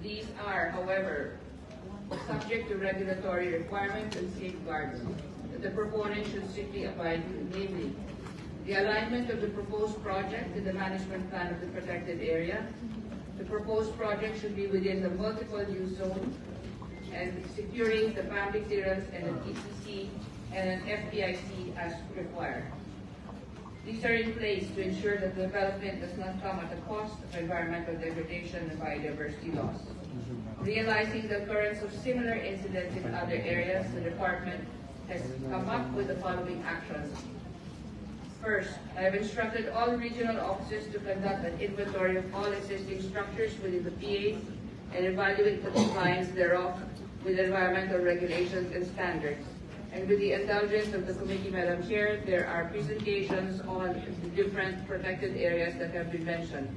These are, however, subject to regulatory requirements and safeguards that the proponent should strictly abide to, namely, the alignment of the proposed project to the management plan of the protected area. The proposed project should be within the multiple use zone and securing the family clearance and an ECC and an FPIC as required. These are in place to ensure that development does not come at the cost of environmental degradation and biodiversity loss. Realizing the occurrence of similar incidents in other areas, the department has come up with the following actions. First, I have instructed all regional offices to conduct an inventory of all existing structures within the PAs and evaluate the compliance thereof with environmental regulations and standards. And with the indulgence of the committee, Madam Chair, there are presentations on the different protected areas that have been mentioned.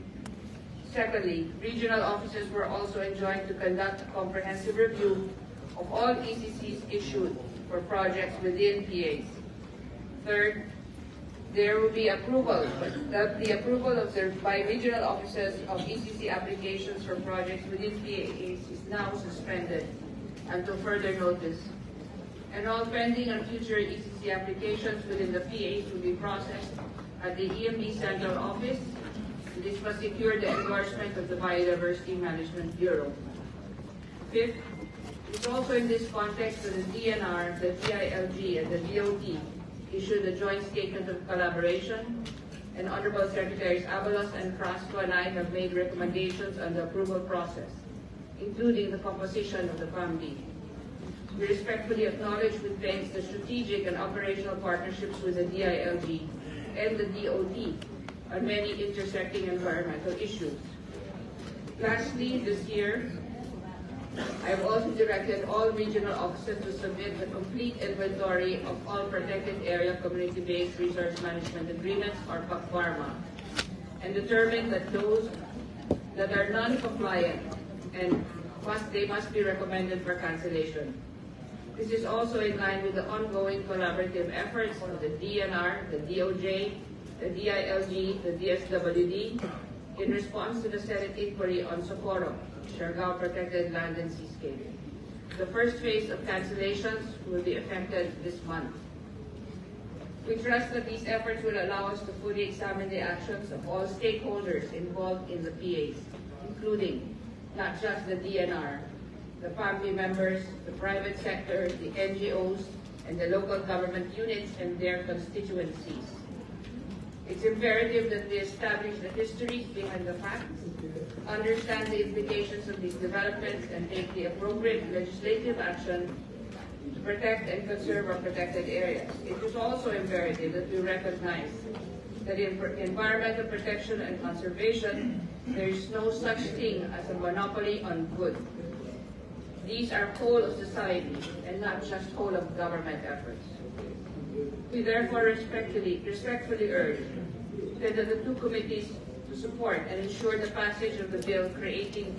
Secondly, regional offices were also enjoined to conduct a comprehensive review of all ECCs issued for projects within PAs. Third, there will be approval, but the approval of by regional offices of ECC applications for projects within PAs is now suspended until further notice. And all pending and future ECC applications within the PAs will be processed at the EMB Central Office. This must secure the endorsement of the Biodiversity Management Bureau. Fifth, it's also in this context that the DNR, the DILG, and the DOT issued a joint statement of collaboration, and Honorable Secretaries Abalos and Frasco and I have made recommendations on the approval process, including the composition of the FAMD. We respectfully acknowledge with thanks the strategic and operational partnerships with the DILG and the DOT on many intersecting environmental issues. Lastly, this year, I have also directed all regional offices to submit the complete inventory of all protected area community-based resource management agreements, or PACPARMA, and determine that those that are non-compliant and they must be recommended for cancellation. This is also in line with the ongoing collaborative efforts of the DNR, the DOJ, the DILG, the DSWD, in response to the Senate inquiry on Socorro, Siargao Protected Land and Seascape. The first phase of cancellations will be effected this month. We trust that these efforts will allow us to fully examine the actions of all stakeholders involved in the PAs, including not just the DNR, the family members, the private sector, the NGOs, and the local government units and their constituencies. It's imperative that we establish the histories behind the facts, understand the implications of these developments, and take the appropriate legislative action to protect and conserve our protected areas. It is also imperative that we recognize that in environmental protection and conservation, there is no such thing as a monopoly on good. These are whole of society and not just whole of government efforts. We therefore respectfully urge that the two committees to support and ensure the passage of the bill creating